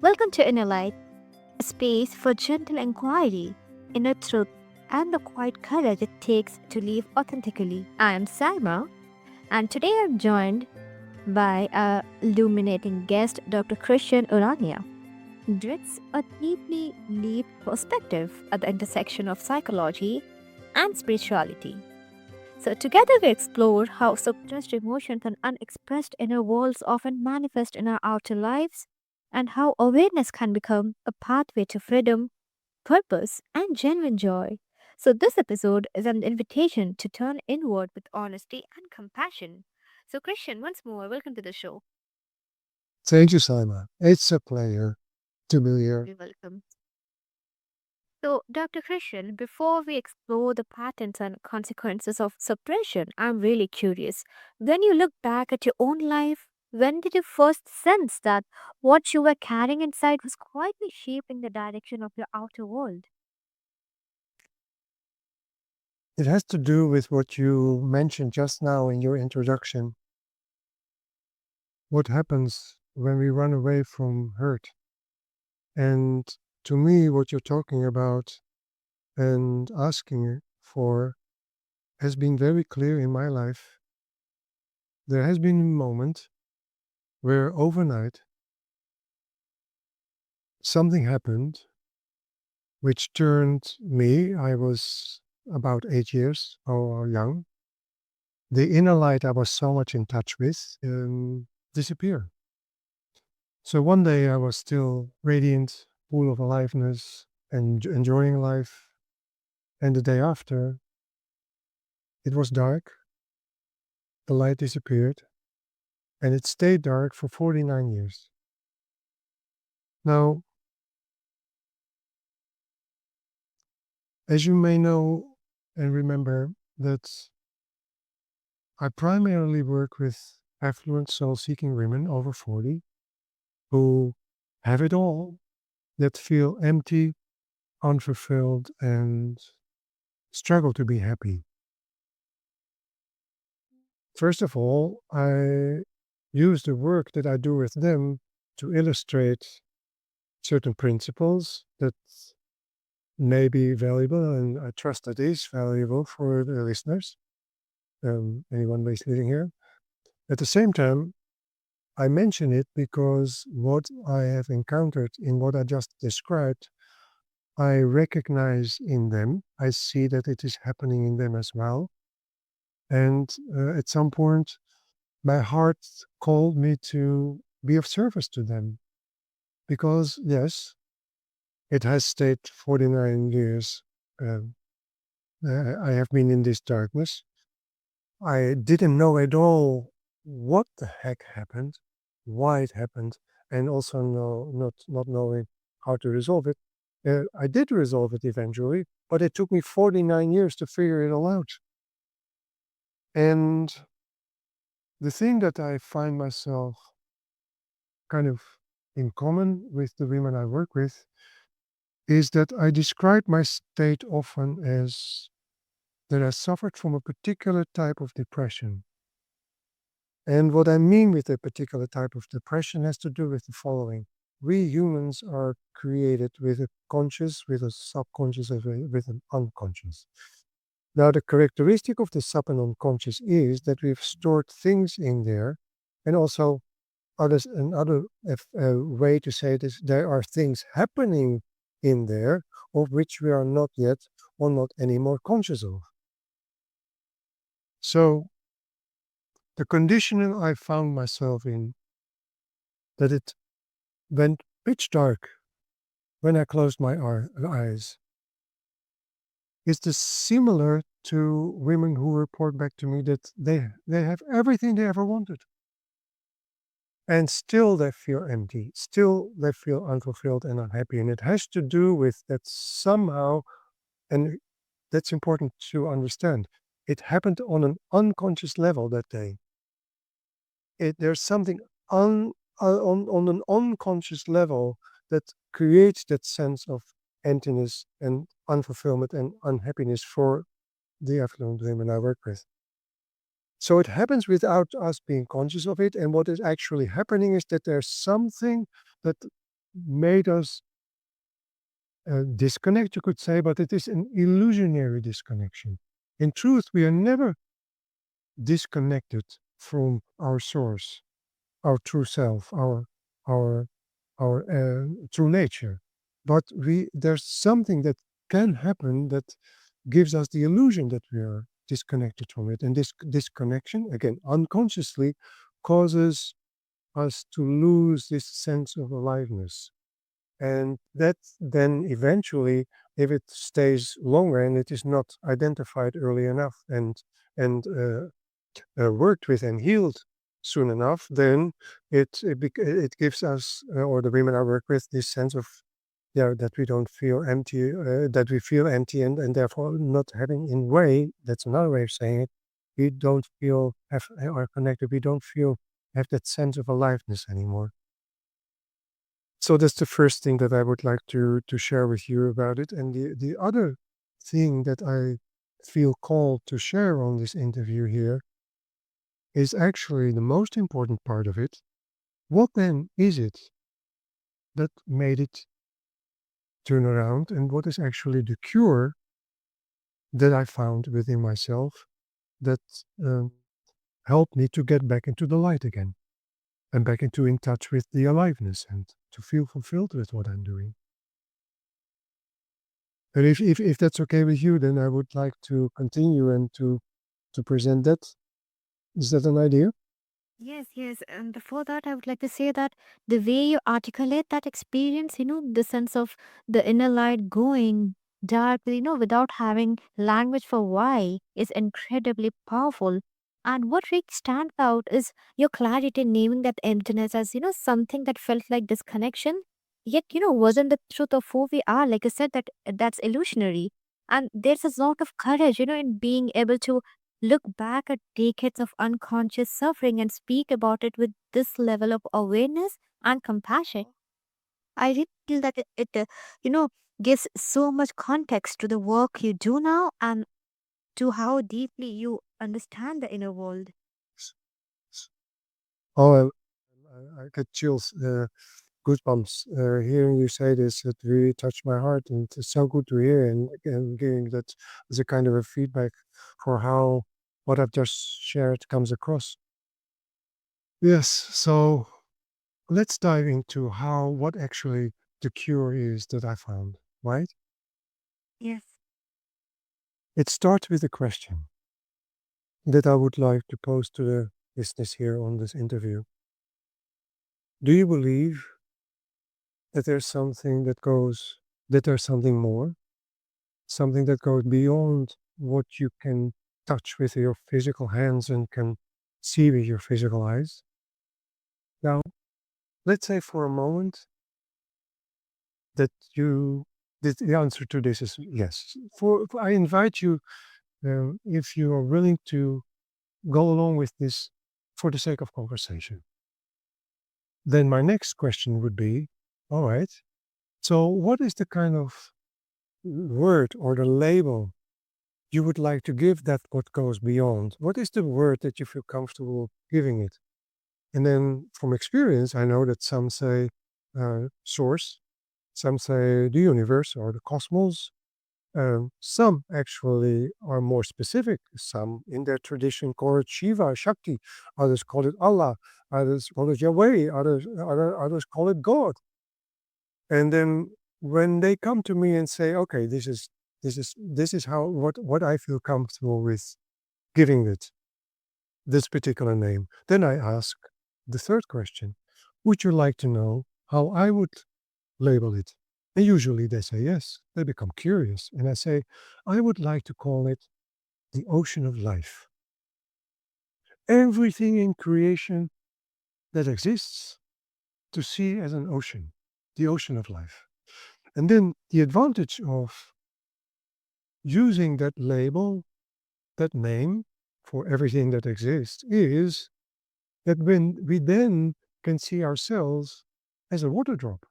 Welcome to Inner Light, a space for gentle inquiry, inner truth, and the quiet courage it takes to live authentically. I am Saima, and today I'm joined by a illuminating guest, Dr. Christiaan Oranje. Brings a deeply deep perspective at the intersection of psychology and spirituality. So, together we explore how suppressed emotions and unexpressed inner worlds often manifest in our outer lives, and how awareness can become a pathway to freedom, purpose, and genuine joy. So, this episode is an invitation to turn inward with honesty and compassion. So, Christian, once more, welcome to the show. Thank you, Saima. It's a pleasure to be here. You're welcome. So, Dr. Christian, before we explore the patterns and consequences of suppression, I'm really curious. When you look back at your own life, when did you first sense that what you were carrying inside was quietly shaping the direction of your outer world? It has to do with what you mentioned just now in your introduction. What happens when we run away from hurt? And to me, what you're talking about and asking for has been very clear in my life. There has been a moment where overnight something happened which turned me, I was about 8 years or young, the inner light I was so much in touch with disappeared. So one day I was still radiant, full of aliveness and enjoying life. And the day after, it was dark, the light disappeared, and it stayed dark for 49 years. Now, as you may know and remember, that I primarily work with affluent soul seeking women over 40 who have it all, that feel empty, unfulfilled, and struggle to be happy. First of all, I use the work that I do with them to illustrate certain principles that may be valuable, and I trust that is valuable for the listeners, anyone listening here. At the same time, I mention it because what I have encountered in what I just described, I recognize in them. I see that it is happening in them as well. And at some point, my heart called me to be of service to them. Because, yes, it has stayed 49 years. Um, I have been in this darkness. I didn't know at all what the heck happened, why it happened, and also not knowing how to resolve it. I did resolve it eventually, but it took me 49 years to figure it all out. And the thing that I find myself kind of in common with the women I work with is that I describe my state often as that I suffered from a particular type of depression. And what I mean with a particular type of depression has to do with the following. We humans are created with a conscious, with a subconscious, with an unconscious. Now, the characteristic of the sub and unconscious is that we've stored things in there, and also another way to say this, there are things happening in there of which we are not yet or not anymore conscious of. So the conditioning I found myself in, that it went pitch dark when I closed my eyes, is this similar to women who report back to me that they have everything they ever wanted. And still they feel empty, still they feel unfulfilled and unhappy. And it has to do with that somehow, and that's important to understand, it happened on an unconscious level that day. There's something on an unconscious level that creates that sense of emptiness and unfulfillment and unhappiness for the affluent women I work with. So it happens without us being conscious of it. And what is actually happening is that there's something that made us disconnect, you could say, but it is an illusionary disconnection. In truth, we are never disconnected from our source, our true self, our true nature. But there's something that can happen that gives us the illusion that we are disconnected from it, and this disconnection, again, unconsciously, causes us to lose this sense of aliveness. And that then eventually, if it stays longer and it is not identified early enough and worked with and healed soon enough, then it gives us, or the women I work with, this sense of, yeah, that we don't feel empty, that we feel empty, and therefore not having, in way, that's another way of saying it, we don't feel are connected. We don't feel have that sense of aliveness anymore. So that's the first thing that I would like to share with you about it. And the other thing that I feel called to share on this interview here is actually the most important part of it. What then is it that made it turn around, and what is actually the cure that I found within myself that helped me to get back into the light again and back into in touch with the aliveness and to feel fulfilled with what I'm doing. And if that's okay with you, then I would like to continue and to present that. Is that an idea? Yes, yes. And before that, I would like to say that the way you articulate that experience, the sense of the inner light going dark, without having language for why, is incredibly powerful. And what really stands out is your clarity in naming that emptiness as, something that felt like disconnection, yet, wasn't the truth of who we are. Like I said, that's illusionary. And there's a lot of courage, in being able to look back at decades of unconscious suffering and speak about it with this level of awareness and compassion. I really feel that it gives so much context to the work you do now and to how deeply you understand the inner world. Oh, I get chills, goosebumps hearing you say this. It really touched my heart, and it's so good to hear. And giving that as a kind of a feedback for how what I've just shared comes across. Yes. So let's dive into what actually the cure is that I found. Right? Yes. It starts with a question that I would like to pose to the listeners here on this interview. Do you believe that there's something more, something that goes beyond what you can touch with your physical hands and can see with your physical eyes? Now, let's say for a moment that the answer to this is yes. I invite you, if you are willing to go along with this for the sake of conversation. Then my next question would be, all right, so what is the kind of word or the label you would like to give that what goes beyond? What is the word that you feel comfortable giving it? And then from experience, I know that some say source, some say the universe or the cosmos. Some actually are more specific. Some in their tradition call it Shiva, Shakti. Others call it Allah. Others call it Yahweh. Others call it God. And then when they come to me and say, "Okay, this is how what I feel comfortable with giving it this particular name," then I ask the third question: would you like to know how I would label it? And usually they say yes. They become curious, and I say, I would like to call it the ocean of life. Everything in creation that exists to see as an ocean, the ocean of life. And then the advantage of using that label, that name for everything that exists is that when we then can see ourselves as a water drop.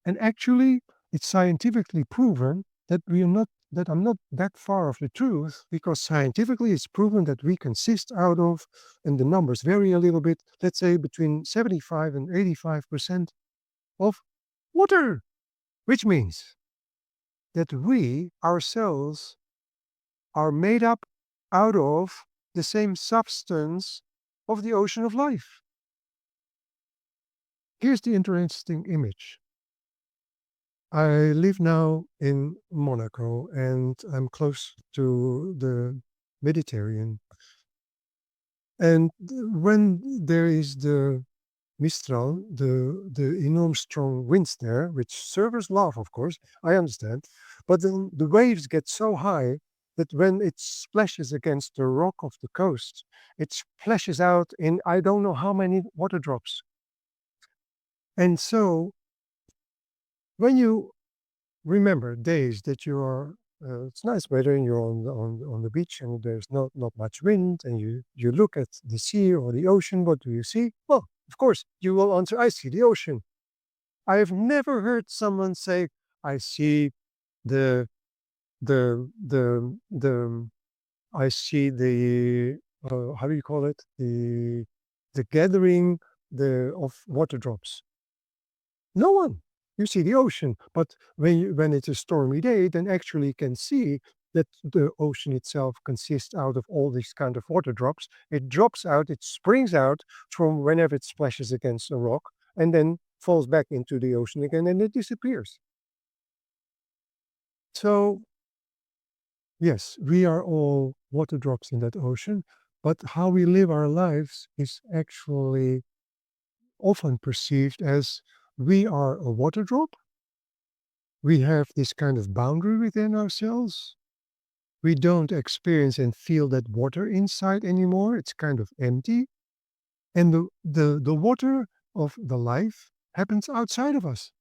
And actually, it's scientifically proven that I'm not that far off the truth, because scientifically it's proven that we consist out of, and the numbers vary a little bit, let's say between 75 and 85% of water, which means that we ourselves are made up out of the same substance of the ocean of life. Here's the interesting image. I live now in Monaco and I'm close to the Mediterranean. And when there is the Mistral, the enormous strong winds there, which surfers love, of course, I understand. But then the waves get so high that when it splashes against the rock of the coast, it splashes out in I don't know how many water drops. And so when you remember days that you are it's nice weather and you're on the beach and there's not much wind and you look at the sea or the ocean, what do you see? Well, of course, you will answer, I see the ocean. I have never heard someone say, I see the the I see the how do you call it? The gathering of water drops. No one. You see the ocean, but when it's a stormy day, then actually you can see that the ocean itself consists out of all these kind of water drops. It drops out, it springs out from whenever it splashes against a rock, and then falls back into the ocean again, and it disappears. So yes, we are all water drops in that ocean, but how we live our lives is actually often perceived as we are a water drop. We have this kind of boundary within ourselves. We don't experience and feel that water inside anymore. It's kind of empty. And the water of the life happens outside of us.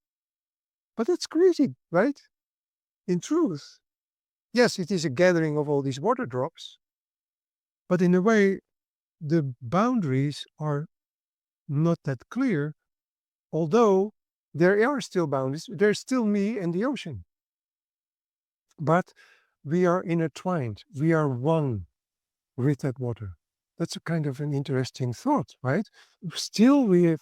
But that's crazy, right? In truth, yes, it is a gathering of all these water drops, but in a way, the boundaries are not that clear, although there are still boundaries. There's still me and the ocean. But we are intertwined. We are one with that water. That's a kind of an interesting thought, right? Still, we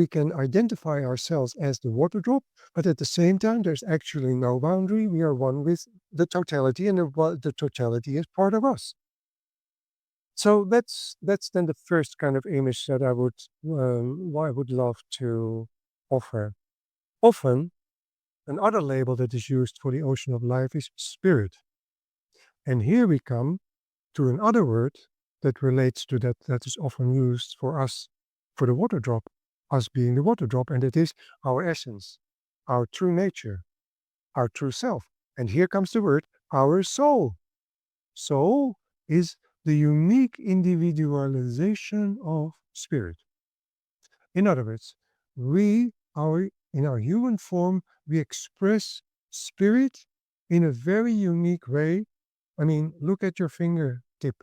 can identify ourselves as the water drop, but at the same time, there's actually no boundary. We are one with the totality, and the totality is part of us. So that's then the first kind of image that I would love to offer. Often, another label that is used for the ocean of life is spirit. And here we come to another word that relates to that is often used for us, for the water drop, us being the water drop, and it is our essence, our true nature, our true self. And here comes the word, our soul. Soul is the unique individualization of spirit. In other words, in our human form, we express spirit in a very unique way. I mean, look at your fingertip.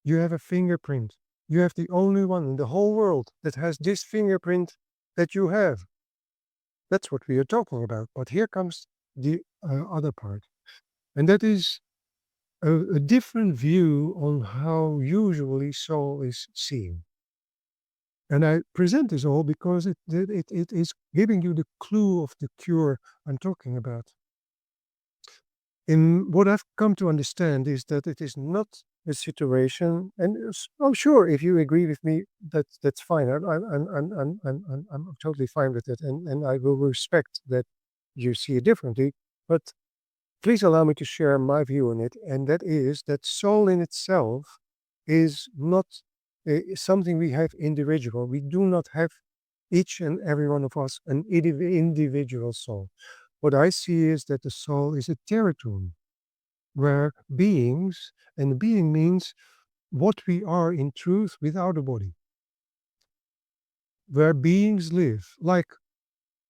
You have a fingerprint. You have the only one in the whole world that has this fingerprint that you have. That's what we are talking about. But here comes the other part. And that is a different view on how usually soul is seen. And I present this all because it is giving you the clue of the cure I'm talking about. In what I've come to understand is that it is not a situation, and oh, sure, if you agree with me, that's fine. I'm totally fine with it, and I will respect that you see it differently. But please allow me to share my view on it, and that is that soul in itself is not something we have individual. We do not have each and every one of us an individual soul. What I see is that the soul is a territory where beings, and being means what we are in truth without a body, where beings live, like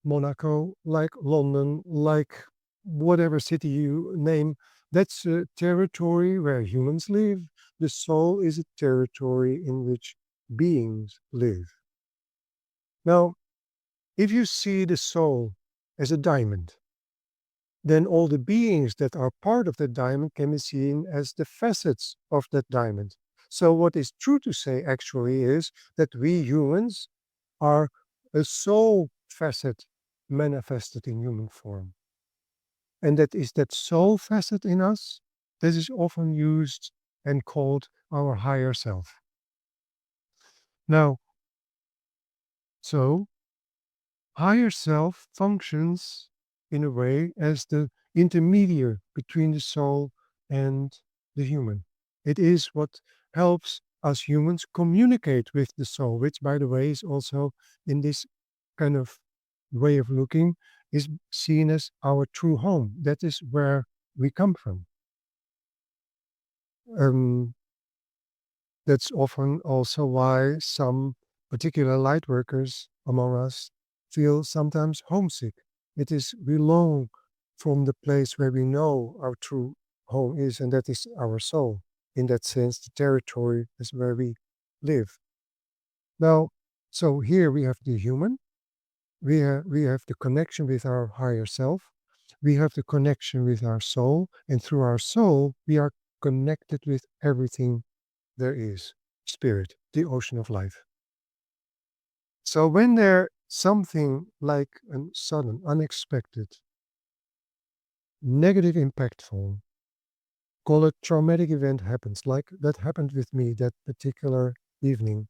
Monaco, like London, like whatever city you name. That's a territory where humans live. The soul is a territory in which beings live. Now, if you see the soul as a diamond, then all the beings that are part of that diamond can be seen as the facets of that diamond. So, what is true to say actually is that we humans are a soul facet manifested in human form. And that is that soul facet in us that is often used and called our higher self. Now, so higher self functions in a way as the intermediary between the soul and the human. It is what helps us humans communicate with the soul, which, by the way, is also in this kind of way of looking, is seen as our true home. That is where we come from. Um, that's often also why some particular light workers among us feel sometimes homesick. It is we long from the place where we know our true home is, and that is our soul. In that sense, the territory is where we live. Now, so here we have the human, we have the connection with our higher self, we have the connection with our soul, and through our soul, we are connected with everything there is spirit, the ocean of life. So when there something like a sudden, unexpected, negative, impactful, call it traumatic event happens, like that happened with me that particular evening,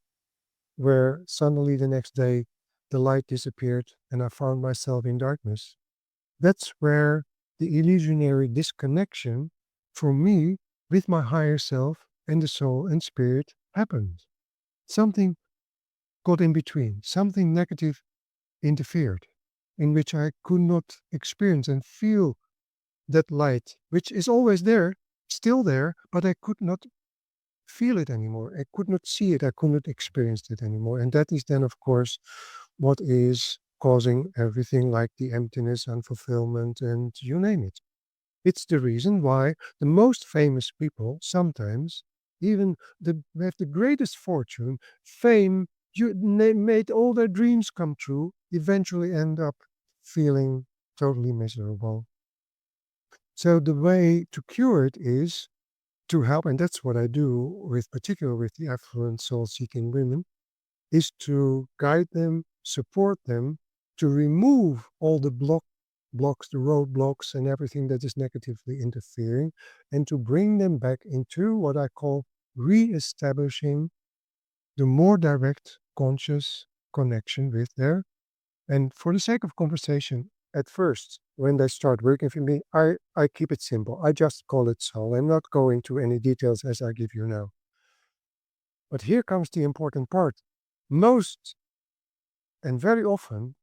where suddenly the next day the light disappeared and I found myself in darkness. That's where the illusionary disconnection from me with my higher self and the soul and spirit happened. Something got in between. Something negative interfered, in which I could not experience and feel that light, which is always there, still there, but I could not feel it anymore. I could not see it. I could not experience it anymore. And that is then, of course, what is causing everything like the emptiness, unfulfillment, and you name it. It's the reason why the most famous people sometimes, even the have the greatest fortune, fame, made all their dreams come true, eventually end up feeling totally miserable. So the way to cure it is to help, and that's what I do with particular with the affluent soul-seeking women, is to guide them, support them, to remove all the blocks, the roadblocks, and everything that is negatively interfering, and to bring them back into what I call re-establishing the more direct conscious connection with their. And for the sake of conversation, at first, when they start working for me, I keep it simple. I just call it soul. I'm not going to any details as I give you now. But here comes the important part. Most and very often,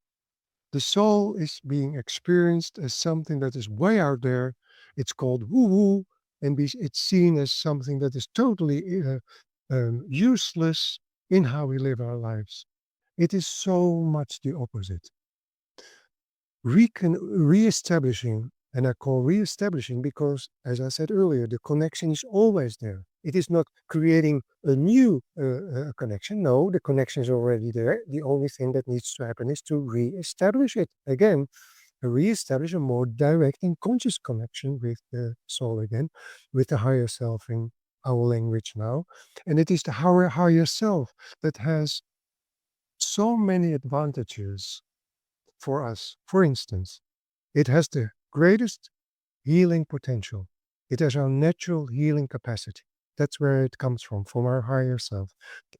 the soul is being experienced as something that is way out there. It's called woo woo, and it's seen as something that is totally useless in how we live our lives. It is so much the opposite. Re-establishing, and I call re-establishing because, as I said earlier, the connection is always there. It is not creating a new connection. No, the connection is already there. The only thing that needs to happen is to re-establish it again, re-establish a more direct and conscious connection with the soul again, with the higher self in our language now. And it is the higher self that has so many advantages for us. For instance, it has the greatest healing potential. It has our natural healing capacity. That's where it comes from our higher self.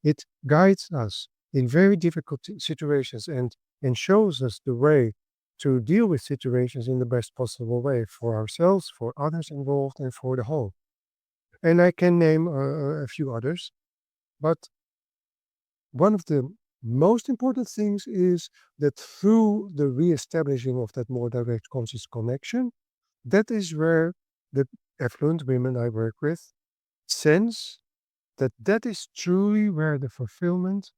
It guides us in very difficult situations and shows us the way to deal with situations in the best possible way for ourselves, for others involved, and for the whole. And I can name a few others, but one of the most important things is that through the reestablishing of that more direct conscious connection, that is where the affluent women I work with sense that that is truly where the fulfillment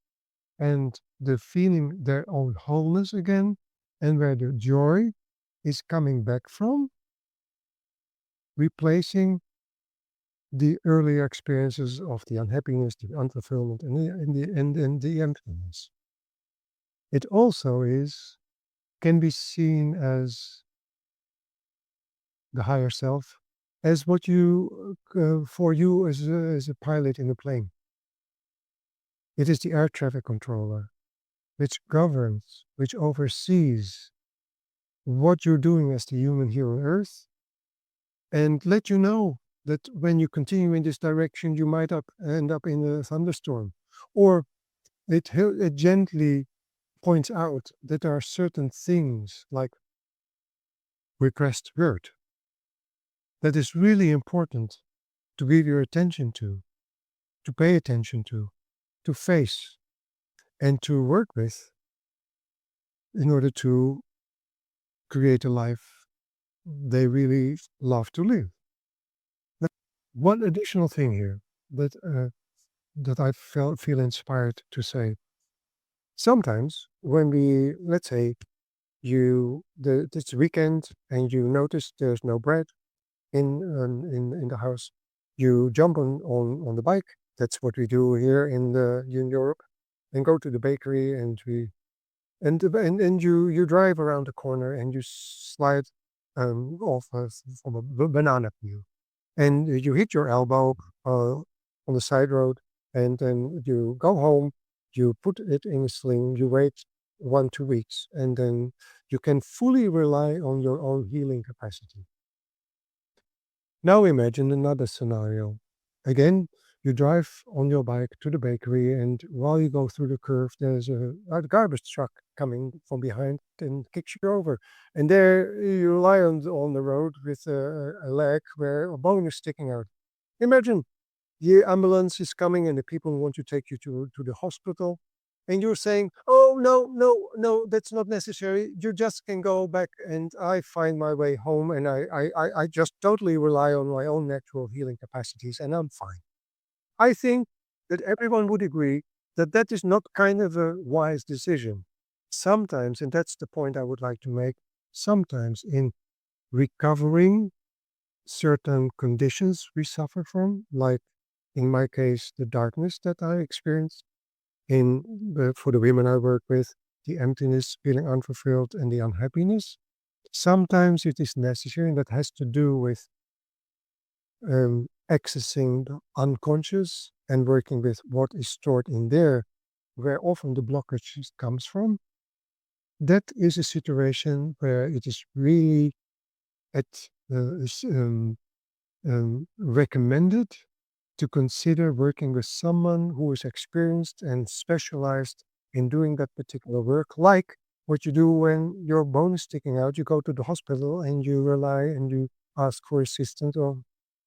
and the feeling their own wholeness again, and where the joy is coming back from, replacing the earlier experiences of the unhappiness, the unfulfillment, and the emptiness. It also can be seen as the higher self, as what for you as a pilot in a plane. It is the air traffic controller which governs, which oversees what you're doing as the human here on Earth, and let you know that when you continue in this direction, you might end up in a thunderstorm. Or it gently points out that there are certain things like repressed hurt that is really important to give your attention to pay attention to face, and to work with in order to create a life they really love to live. But one additional thing here that I feel inspired to say. Sometimes when we, let's say, it's weekend and you notice there's no bread in the house, you jump on the bike. That's what we do here in Europe, and go to the bakery, and you drive around the corner and you slide off from a banana peel, and you hit your elbow on the side road, and then you go home, you put it in a sling, you wait 1 2 weeks, and then you can fully rely on your own healing capacity. Now imagine another scenario. Again, you drive on your bike to the bakery, and while you go through the curve, there's a garbage truck coming from behind and kicks you over. And there you lie on the road with a leg where a bone is sticking out. Imagine the ambulance is coming and the people want to take you to the hospital. And you're saying, oh, no, no, no, that's not necessary. You just can go back and I find my way home, and I just totally rely on my own natural healing capacities and I'm fine. I think that everyone would agree that that is not kind of a wise decision. Sometimes, and that's the point I would like to make, sometimes in recovering certain conditions we suffer from, like in my case, the darkness that I experienced, for the women I work with, the emptiness, feeling unfulfilled, and the unhappiness. Sometimes it is necessary, and that has to do with accessing the unconscious and working with what is stored in there, where often the blockage comes from. That is a situation where it is really at recommended to consider working with someone who is experienced and specialized in doing that particular work, like what you do when your bone is sticking out. You go to the hospital and you rely and you ask for assistance or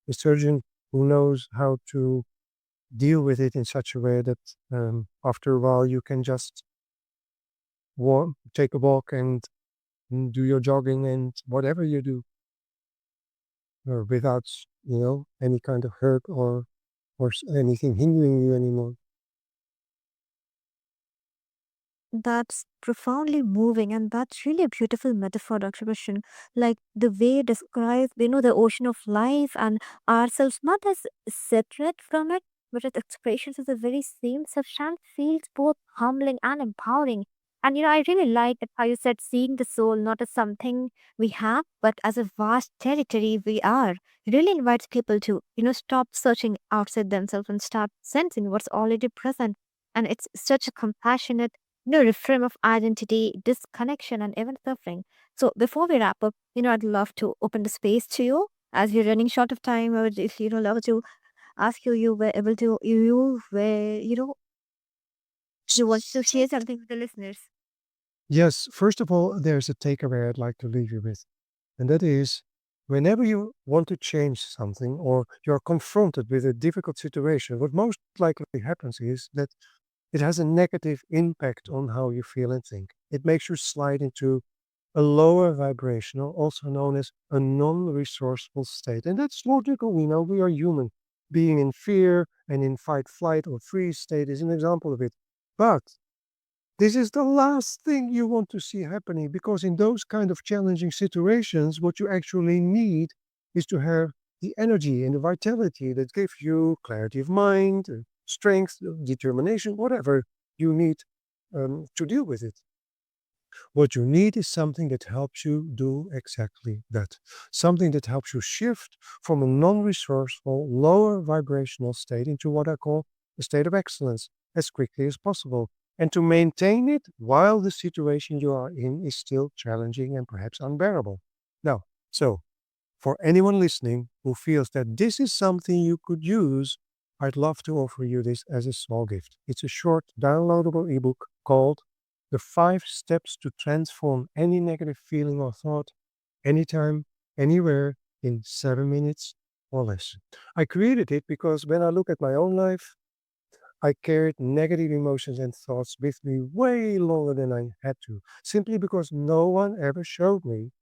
a surgeon who knows how to deal with it in such a way that after a while you can just take a walk and do your jogging and whatever you do, without any kind of hurt or anything hindering you anymore. That's profoundly moving, and that's really a beautiful metaphor, Dr. Christian. Like the way it describes, the ocean of life and ourselves, not as separate from it, but as expressions of the very same substance, feels both humbling and empowering. And I really like it how you said seeing the soul not as something we have, but as a vast territory we are. It really invites people to, stop searching outside themselves and start sensing what's already present. And it's such a compassionate reframe of identity, disconnection, and even suffering. So before we wrap up, I'd love to open the space to you. As we're running short of time, I would, if love to ask you, you were able to, you were, you want to share something with the listeners. Yes, first of all, there's a takeaway I'd like to leave you with, and that is whenever you want to change something or you're confronted with a difficult situation, what most likely happens is that it has a negative impact on how you feel and think. It makes you slide into a lower vibrational, also known as a non resourceful state. And that's logical. We know we are human. Being in fear and in fight, flight, or freeze state is an example of it. But this is the last thing you want to see happening, because in those kind of challenging situations, what you actually need is to have the energy and the vitality that gives you clarity of mind, strength, determination, whatever you need to deal with it. What you need is something that helps you do exactly that. Something that helps you shift from a non resourceful, lower vibrational state into what I call a state of excellence as quickly as possible. and to maintain it while the situation you are in is still challenging and perhaps unbearable. Now, so for anyone listening who feels that this is something you could use, I'd love to offer you this as a small gift. It's a short, downloadable ebook called The 5 Steps to Transform Any Negative Feeling or Thought Anytime, Anywhere in 7 minutes or less. I created it because when I look at my own life, I carried negative emotions and thoughts with me way longer than I had to, simply because no one ever showed me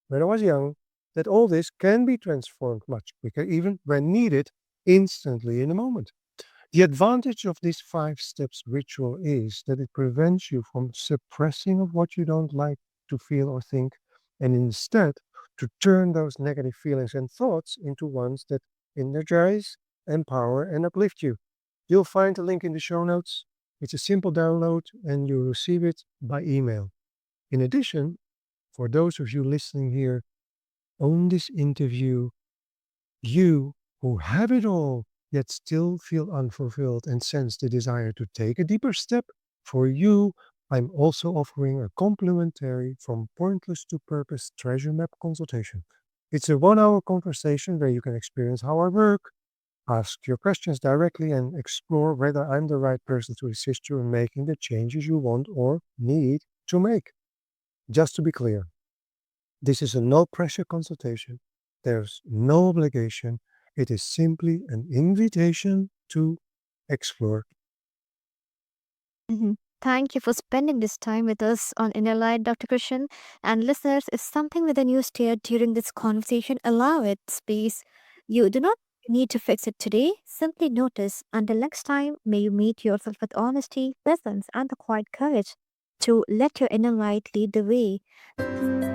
when I was young that all this can be transformed much quicker, even when needed instantly in a moment. The advantage of this 5 steps ritual is that it prevents you from suppressing of what you don't like to feel or think, and instead to turn those negative feelings and thoughts into ones that energize, empower, and uplift you. You'll find a link in the show notes. It's a simple download and you'll receive it by email. In addition, for those of you listening here on this interview, you who have it all yet still feel unfulfilled and sense the desire to take a deeper step, for you, I'm also offering a complimentary From Pointless to Purpose treasure map consultation. It's a 1 hour conversation where you can experience how I work, ask your questions directly, and explore whether I'm the right person to assist you in making the changes you want or need to make. Just to be clear, this is a no pressure consultation. There's no obligation. It is simply an invitation to explore. Mhm. Thank you for spending this time with us on Inner Light, Dr. Christian. And listeners, if something within you stirred during this conversation, allow it space. You do not need to fix it today. Simply notice. Until next time, may you meet yourself with honesty, presence, and the quiet courage to let your inner light lead the way.